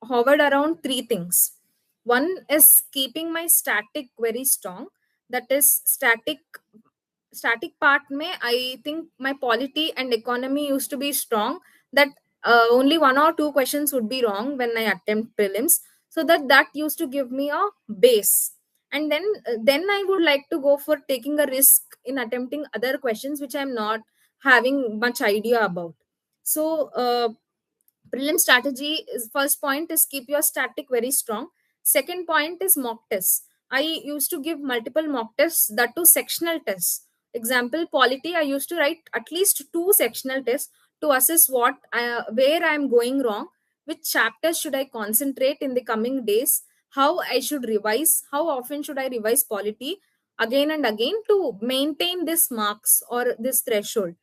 hovered around three things. One is keeping my static very strong. That is static part mein, I think my polity and economy used to be strong. That only one or two questions would be wrong when I attempt prelims. So that used to give me a base. And then I would like to go for taking a risk in attempting other questions which I'm not having much idea about. So prelim strategy is, first point is keep your static very strong. Second point is mock tests. I used to give multiple mock tests, that too sectional tests. Example, polity, I used to write at least two sectional tests to assess where I am going wrong, which chapters should I concentrate in the coming days, how I should revise, how often should I revise polity again and again to maintain this marks or this threshold.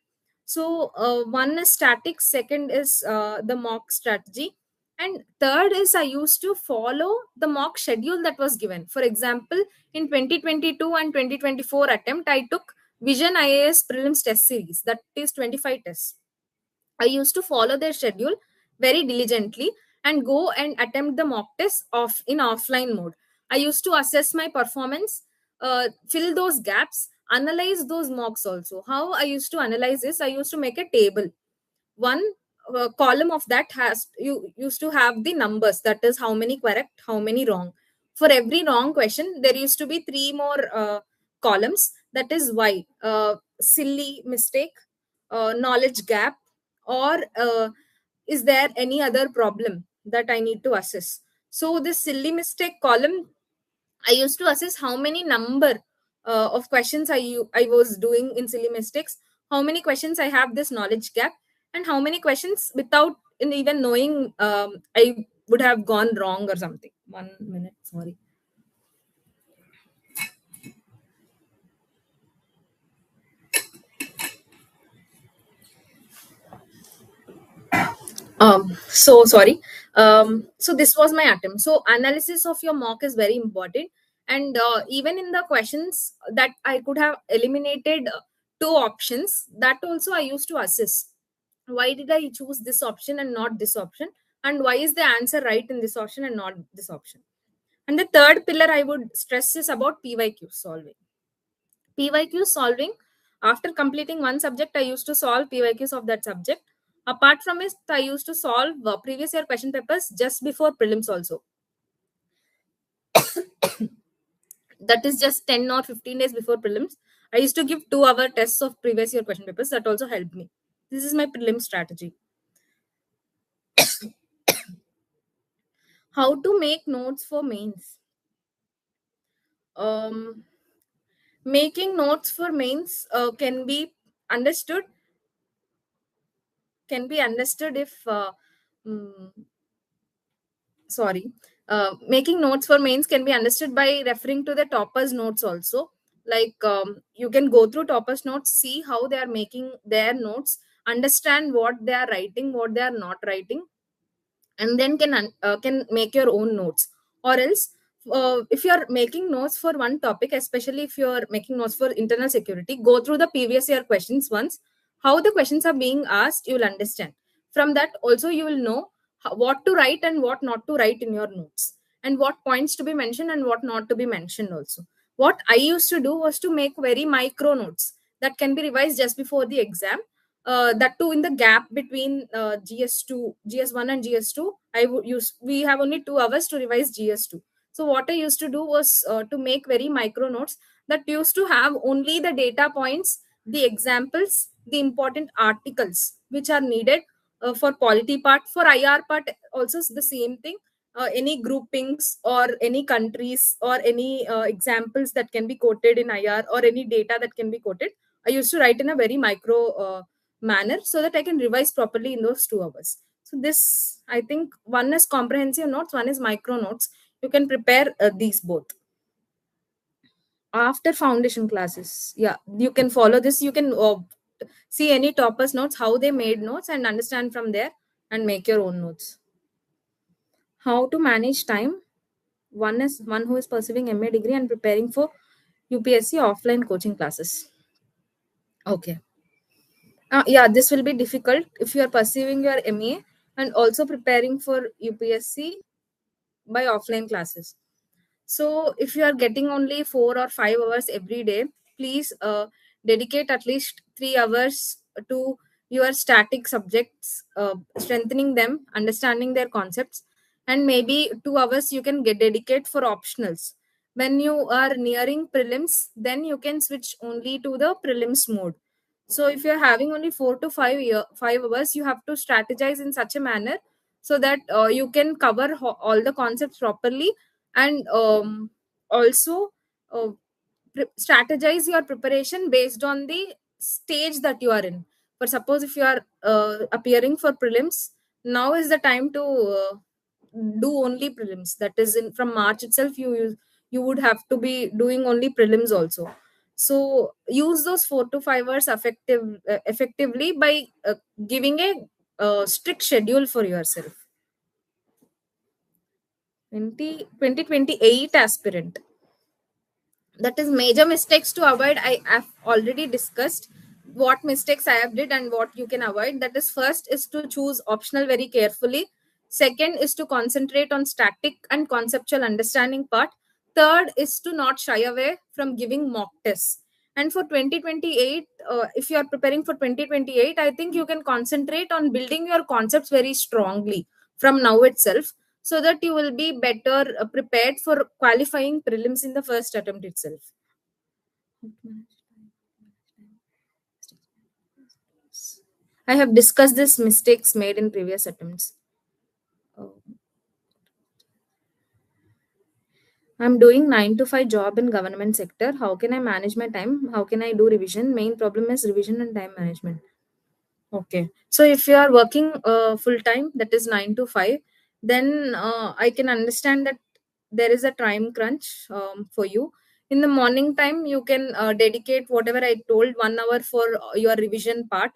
So one is static, second is the mock strategy, and third is I used to follow the mock schedule that was given. For example, in 2022 and 2024 attempt, I took Vision IAS prelims test series, that is 25 tests. I used to follow their schedule very diligently and go and attempt the mock test in offline mode. I used to assess my performance, fill those gaps, analyze those mocks also. How I used to analyze this, I used to make a table. One column of that has you used to have the numbers, that is how many correct, how many wrong. For every wrong question, there used to be three more columns, that is why, silly mistake, knowledge gap, or is there any other problem that I need to assess. So this silly mistake column, I used to assess how many number of questions I was doing in silly mistakes, how many questions I have this knowledge gap, and how many questions without in even knowing I would have gone wrong or something. 1 minute, sorry. So sorry. So this was my attempt. So analysis of your mock is very important, and even in the questions that I could have eliminated two options, that also I used to assess. Why did I choose this option and not this option? And why is the answer right in this option and not this option? And the third pillar I would stress is about PYQ solving. PYQ solving, after completing one subject, I used to solve PYQs of that subject. Apart from it, I used to solve previous year question papers just before prelims also. That is just 10 or 15 days before prelims. I used to give 2-hour tests of previous year question papers. That also helped me. This is my prelim strategy. How to make notes for mains? Um, Making notes for mains understood can be understood if mm, sorry, making notes for mains can be understood by referring to the toppers notes also. Like, you can go through toppers notes, see how they are making their notes, understand what they are writing, what they are not writing, and then can make your own notes. Or else, if you are making notes for one topic, especially if you are making notes for internal security, go through the previous year questions once. How the questions are being asked, you will understand. From that also, you will know what to write and what not to write in your notes, and what points to be mentioned and what not to be mentioned also. What I used to do was to make very micro notes that can be revised just before the exam. That too, in the gap between gs2 gs1 and gs2, I would use we have only 2 hours to revise gs2. So what I used to do was to make very micro notes that used to have only the data points, the examples, the important articles which are needed for polity part. For IR part also the same thing. Any groupings or any countries or any examples that can be quoted in IR, or any data that can be quoted, I used to write in a very micro manner, so that I can revise properly in those 2 hours. So this, I think, one is comprehensive notes, one is micro notes. You can prepare these both after foundation classes. Yeah, you can follow this. You can see any toppers notes, how they made notes, and understand from there and make your own notes. How to manage time? One is one who is pursuing MA degree and preparing for UPSC offline coaching classes. Okay. Yeah, this will be difficult if you are pursuing your MA and also preparing for UPSC by offline classes. So, if you are getting only 4 or 5 hours every day, please dedicate at least 3 hours to your static subjects, strengthening them, understanding their concepts, and maybe 2 hours you can get dedicate for optionals. When you are nearing prelims, then you can switch only to the prelims mode. So, if you are having only 4 to 5 hours, you have to strategize in such a manner so that you can cover all the concepts properly, and also uh, strategize your preparation based on the stage that you are in. For suppose if you are appearing for prelims, now is the time to do only prelims. That is, in from March itself, you would have to be doing only prelims also. So use those 4 to 5 hours effectively by giving a strict schedule for yourself. 2028 aspirant, that is major mistakes to avoid. I have already discussed what mistakes I have did and what you can avoid. That is, first is to choose optional very carefully. Second is to concentrate on static and conceptual understanding part. Third is to not shy away from giving mock tests. And for 2028, if you are preparing for 2028, I think you can concentrate on building your concepts very strongly from now itself, so that you will be better prepared for qualifying prelims in the first attempt itself. I have discussed these mistakes made in previous attempts. Oh. I'm doing 9 to 5 job in government sector. How can I manage my time? How can I do revision? Main problem is revision and time management. Okay. So if you are working full time, that is 9 to 5, then I can understand that there is a time crunch for you. In the morning time, you can dedicate whatever I told 1 hour for your revision part.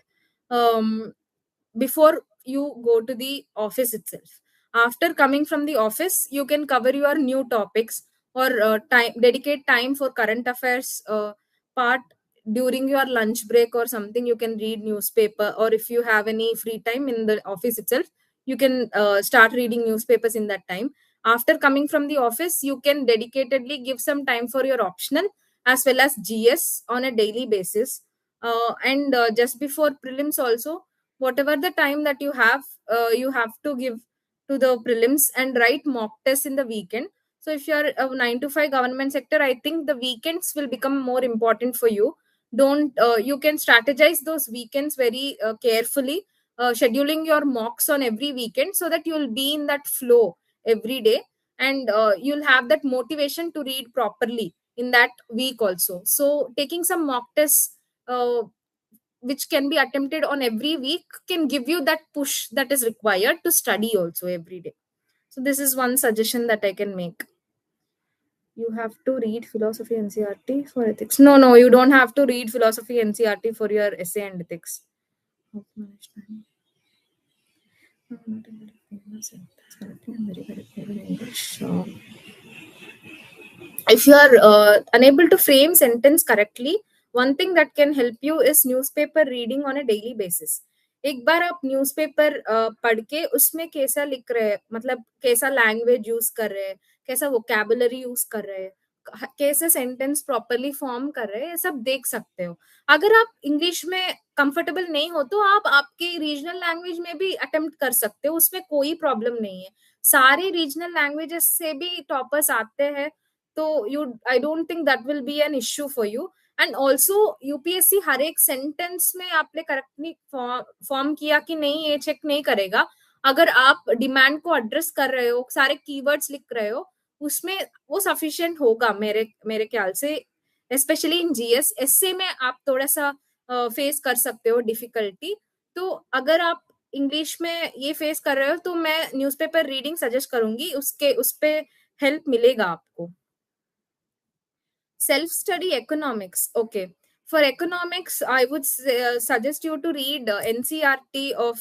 Before you go to the office itself, after coming from the office you can cover your new topics, or time dedicate time for current affairs part. During your lunch break or something, you can read newspaper, or if you have any free time in the office itself, you can start reading newspapers in that time. After coming from the office, you can dedicatedly give some time for your optional as well as gs on a daily basis. And just before prelims also, whatever the time that you have to give to the prelims and write mock tests in the weekend. So if you are a 9 to 5 government sector, I think the weekends will become more important for you. Don't You can strategize those weekends very carefully, scheduling your mocks on every weekend so that you'll be in that flow every day, and you'll have that motivation to read properly in that week also. So taking some mock tests which can be attempted on every week can give you that push that is required to study also every day. So this is one suggestion that I can make. You have to read philosophy ncrt for ethics. No, you don't have to read philosophy ncrt for your essay and ethics. How to manage time. I'm not able to frame sentence correctly. I'm very poor in English. If you are unable to frame sentence correctly, one thing that can help you is newspaper reading on a daily basis. एक बार आप newspaper पढ़ के उसमें कैसा लिख रहे हैं, मतलब कैसा लैंग्वेज यूज कर रहे हैं, कैसा वोकैबुलरी यूज कर रहे हैं, कैसे सेंटेंस प्रॉपरली फॉर्म कर रहे हैं, ये सब देख सकते हो. अगर आप इंग्लिश में कंफर्टेबल नहीं हो तो आप आपके रीजनल लैंग्वेज में भी अटेम्प्ट कर सकते हो, उसमें कोई प्रॉब्लम नहीं है. सारे रीजनल लैंग्वेजेस से भी टॉपर्स आते हैं, तो you I don't think that will be an issue for you. And also UPSC हर एक सेंटेंस में आपने करेक्टली फॉर्म किया कि नहीं ये चेक नहीं करेगा. अगर आप डिमांड को एड्रेस कर रहे हो, सारे कीवर्ड्स लिख रहे हो, उसमें वो सफिशिएंट होगा मेरे मेरे ख्याल से. स्पेशली इन जीएस एसए में आप थोड़ा सा फेस कर सकते हो डिफिकल्टी. तो अगर आप इंग्लिश में ये फेस कर रहे हो तो मैं न्यूज़पेपर रीडिंग सजेस्ट करूंगी, उसके उस पे हेल्प मिलेगा आपको. Self-study economics. Okay. For economics, I would suggest you to read NCRT of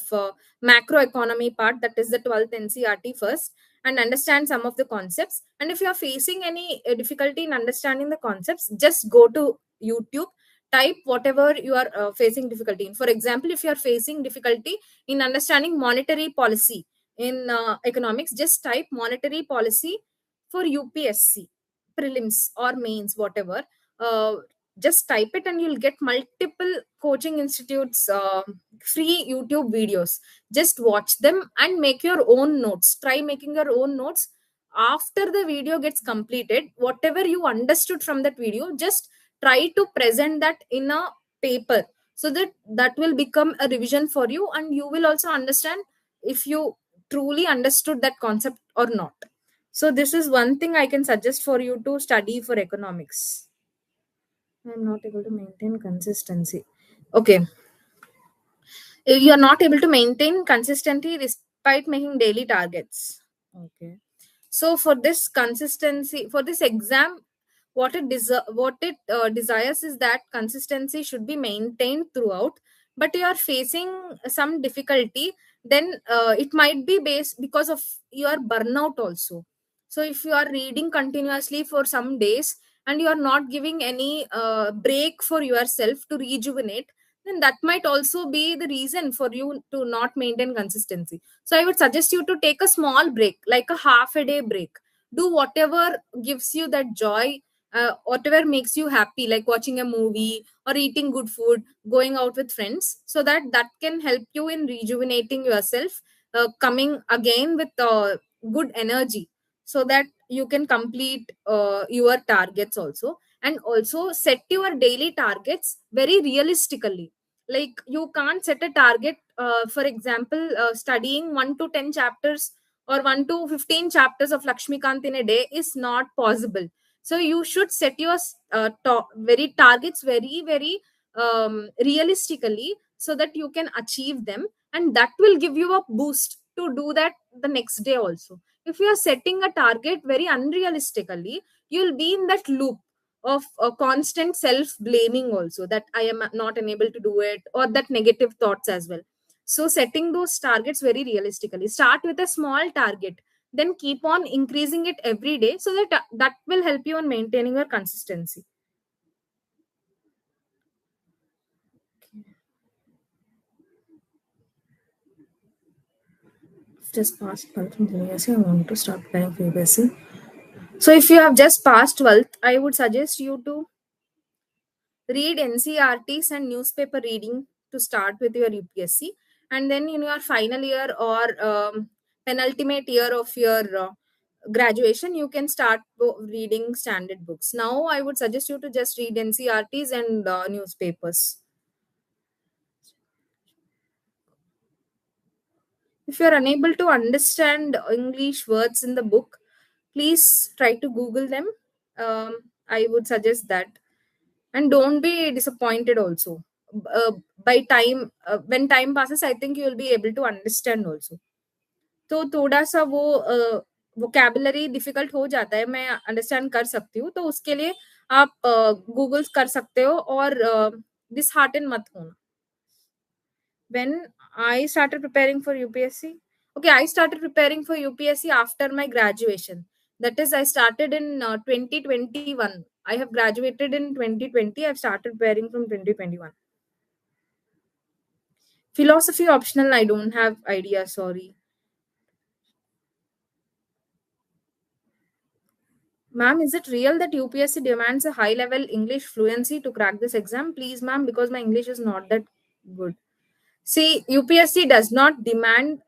macroeconomy part, that is the 12th NCRT first, and understand some of the concepts. And if you are facing any difficulty in understanding the concepts, just go to YouTube, type whatever you are facing difficulty in. For example, if you are facing difficulty in understanding monetary policy in economics, just type monetary policy for UPSC prelims or mains, whatever. uh, just type it and you'll get multiple coaching institutes free YouTube videos. Just watch them and make your own notes. Try making your own notes. After the video gets completed, whatever you understood from that video, just try to present that in a paper, so that that will become a revision for you, and you will also understand if you truly understood that concept or not. So this is one thing I can suggest for you to study for economics. I'm not able to maintain consistency. Okay. You are not able to maintain consistency despite making daily targets. Okay. So for this consistency, for this exam, what it desires is that consistency should be maintained throughout. But you are facing some difficulty, then it might be based because of your burnout also. So if you are reading continuously for some days and you are not giving any break for yourself to rejuvenate, then that might also be the reason for you to not maintain consistency. So I would suggest you to take a small break, like a half a day break. Do whatever gives you that joy, whatever makes you happy, like watching a movie or eating good food, going out with friends, so that that can help you in rejuvenating yourself, coming again with good energy, so that you can complete your targets also. And also set your daily targets very realistically. Like you can't set a target, for example, studying 1 to 10 chapters or 1 to 15 chapters of Lakshmikant in a day is not possible. So you should set your very targets very realistically, so that you can achieve them, and that will give you a boost to do that the next day also. If you are setting a target very unrealistically, you'll be in that loop of a constant self blaming also, that I am not unable to do it, or that negative thoughts as well. So setting those targets very realistically, start with a small target, then keep on increasing it every day, so that that will help you in maintaining your consistency. Just passed 12th from UPSC, I want to start preparing for UPSC. So if you have just passed 12th, I would suggest you to read NCRTs and newspaper reading to start with your UPSC. And then in your final year or penultimate year of your graduation, you can start reading standard books. Now I would suggest you to just read NCRTs and newspapers. If you are unable to understand English words in the book, please try to Google them. I would suggest that. And don't be disappointed also. By time, when time passes, I think you will be able to understand also. तो थोड़ा सा वो vocabulary difficult हो जाता है, मैं understand कर सकती हूँ, तो उसके लिए आप गूगल कर सकते हो, और डिसहार्टन मत होना. When I started preparing for UPSC, okay, I started preparing for UPSC after my graduation. That is, I started in 2021. I have graduated in 2020. I've started preparing from 2021. Philosophy optional, I don't have idea, sorry. Ma'am, is it real that UPSC demands a high level English fluency to crack this exam? Please, ma'am, because my English is not that good. See, UPSC does not demand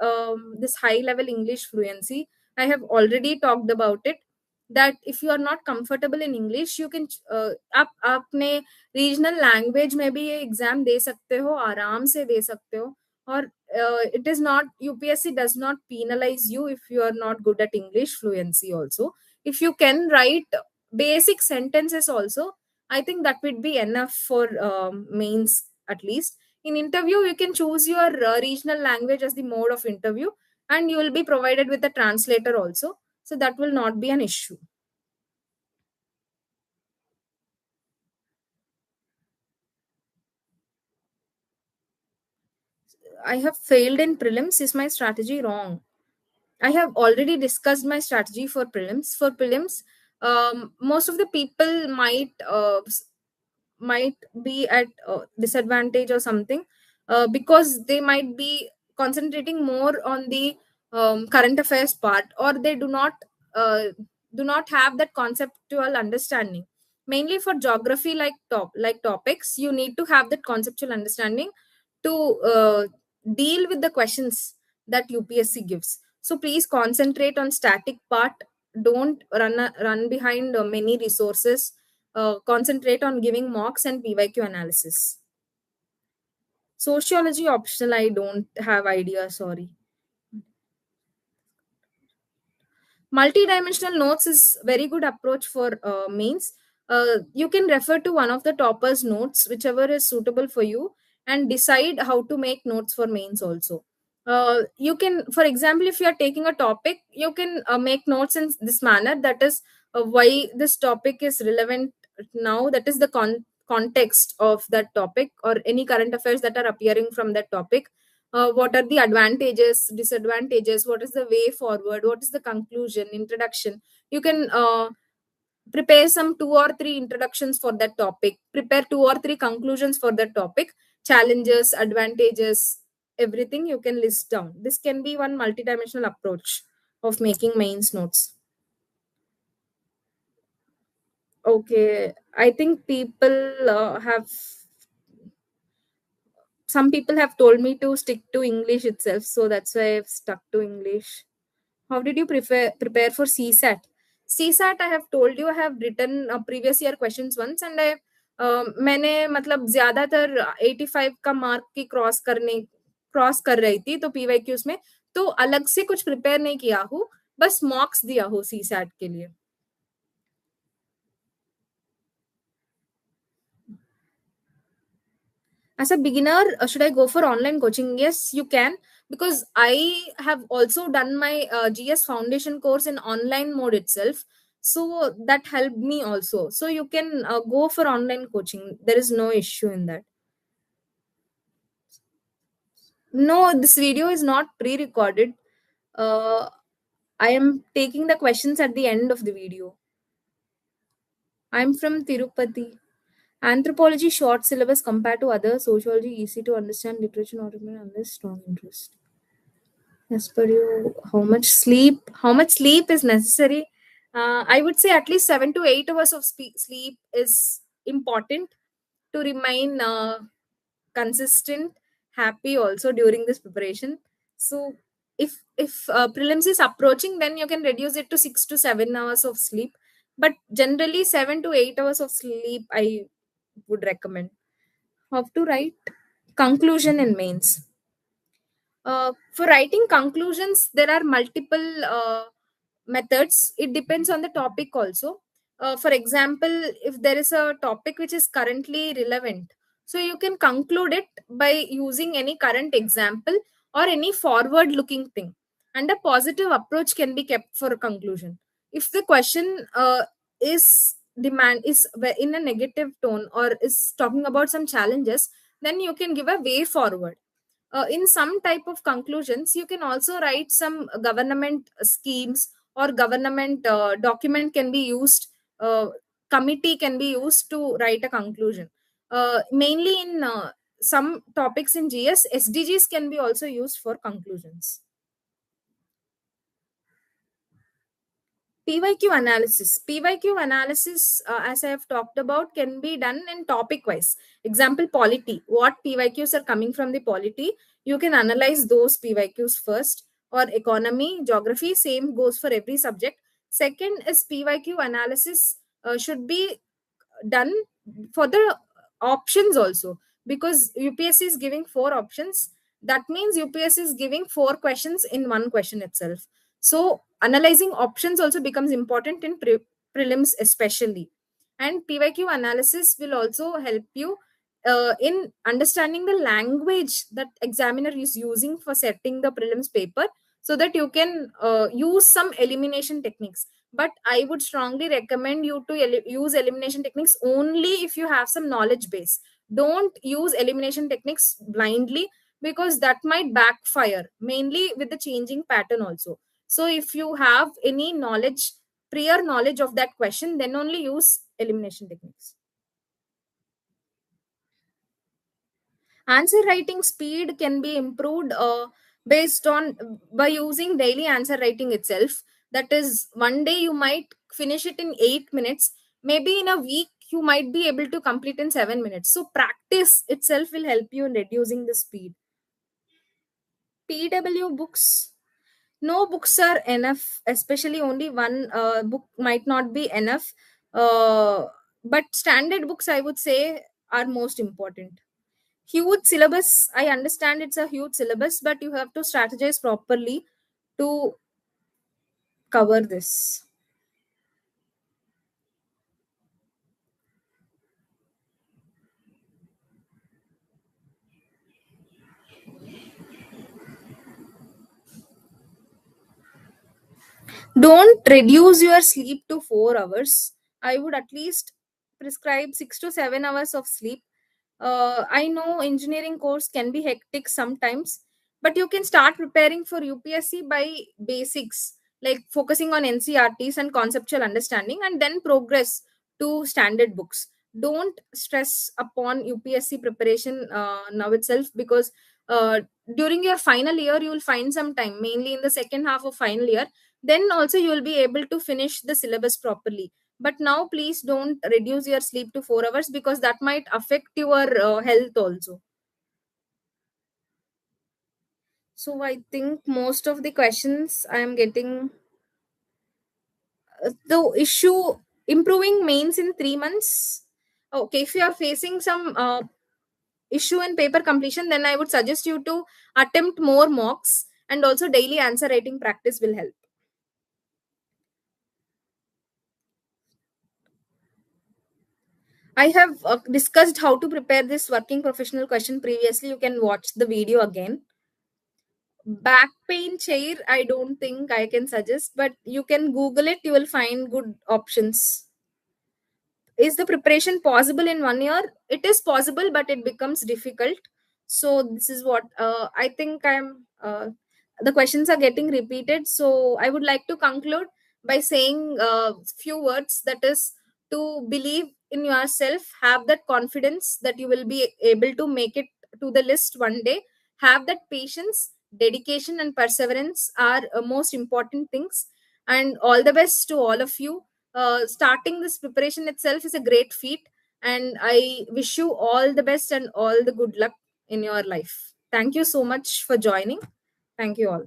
this high level English fluency. I have already talked about it. That if you are not comfortable in English, you can आप अपने regional language में भी ये exam दे सकते हो, आराम से दे सकते हो. और it is not, UPSC does not penalize you if you are not good at English fluency also. If you can write basic sentences also, I think that would be enough for mains at least. In interview, you can choose your regional language as the mode of interview, and you will be provided with a translator also, so that will not be an issue. I have failed in prelims. Is my strategy wrong? I have already discussed my strategy for prelims. For prelims, most of the people might be at disadvantage or something, because they might be concentrating more on the current affairs part, or they uh, do not have that conceptual understanding. Mainly for geography, like topics, you need to have that conceptual understanding to deal with the questions that UPSC gives. So please concentrate on static part. Don't run behind many resources. Concentrate on giving mocks and PYQ analysis. Sociology optional, I don't have idea, sorry. Multi-dimensional notes is very good approach for mains. You can refer to one of the toppers notes, whichever is suitable for you, and decide how to make notes for mains also. You can, for example, if you are taking a topic, you can make notes in this manner, that is why this topic is relevant now, that is the context of that topic, or any current affairs that are appearing from that topic. What are the advantages, disadvantages, what is the way forward, what is the conclusion, introduction. You can prepare some 2 or 3 introductions for that topic, prepare 2 or 3 conclusions for that topic, challenges, advantages, everything you can list down. This can be one multidimensional approach of making mains notes. Okay, I think people have some people have told me to stick to English itself, so that's why I've stuck to English. How did you prepare for CSAT? CSAT, I have told you, I have written previous year questions once, and मैंने मतलब ज्यादातर 85 का mark की cross कर रही थी, तो PYQs में तो अलग से कुछ प्रिपेयर नहीं किया हूँ, बस मॉक्स दिया हूँ सी सैट के लिए. As a beginner, should I go for online coaching? Yes, you can, because I have also done my GS foundation course in online mode itself. So that helped me also. So you can go for online coaching. There is no issue in that. No, this video is not pre recorded. Uh, I am taking the questions at the end of the video. I'm from Tirupati. Anthropology short syllabus compared to other sociology easy to understand literature not unless strong interest. As per you, how much sleep is necessary? I would say at least 7 to 8 hours of sleep is important to remain consistent, happy also during this preparation. So if prelims is approaching, then you can reduce it to 6 to 7 hours of sleep. But generally, 7 to 8 hours of sleep I would recommend. How to write conclusion in mains? For writing conclusions, there are multiple methods. It depends on the topic also. For example, if there is a topic which is currently relevant, so you can conclude it by using any current example or any forward looking thing, and a positive approach can be kept for a conclusion. If the question is in a negative tone or is talking about some challenges, then you can give a way forward. In some type of conclusions, you can also write some government schemes, or government document can be used, committee can be used to write a conclusion. Mainly in some topics in GS, SDGs can be also used for conclusions. PYQ analysis, as I have talked about, can be done in topic wise. Example, polity. What PYQs are coming from the polity? You can analyze those PYQs first. Or economy, geography, same goes for every subject. Second is PYQ analysis should be done for the options also, because UPSC is giving four options. That means UPSC is giving four questions in one question itself. So analyzing options also becomes important in prelims especially. And PYQ analysis will also help you in understanding the language that examiner is using for setting the prelims paper, so that you can use some elimination techniques. But I would strongly recommend you to use elimination techniques only if you have some knowledge base. Don't use elimination techniques blindly, because that might backfire, mainly with the changing pattern also. So if you have any knowledge, prior knowledge of that question, then only use elimination techniques. Answer writing speed can be improved based on by using daily answer writing itself. That is, one day you might finish it in 8 minutes, maybe in a week you might be able to complete in 7 minutes. So practice itself will help you in reducing the speed. PW books, no books are enough, especially only one book might not be enough. But standard books, I would say, are most important. Huge syllabus, I understand it's a huge syllabus, but you have to strategize properly to cover this. Don't reduce your sleep to 4 hours. I would at least prescribe 6 to 7 hours of sleep. I know engineering course can be hectic sometimes, but you can start preparing for UPSC by basics, like focusing on NCRTs and conceptual understanding, and then progress to standard books. Don't stress upon UPSC preparation now itself, because uh, during your final year, you will find some time, mainly in the second half of final year. Then also you will be able to finish the syllabus properly. But now please don't reduce your sleep to 4 hours, because that might affect your health also. So I think most of the questions I am getting, the issue, improving mains in 3 months. Okay, if you are facing some issue in paper completion, then I would suggest you to attempt more mocks and also daily answer writing practice will help. I have discussed how to prepare this working professional question previously. You can watch the video again. Back pain chair, I don't think I can suggest, but you can Google it. You will find good options. Is the preparation possible in 1 year? It is possible, but it becomes difficult. So this is what I think. The questions are getting repeated, so I would like to conclude by saying few words, that is, to believe in yourself, have that confidence that you will be able to make it to the list one day, have that patience, dedication and perseverance are most important things. And all the best to all of you. Starting this preparation itself is a great feat, and I wish you all the best and all the good luck in your life. Thank you so much for joining. Thank you all.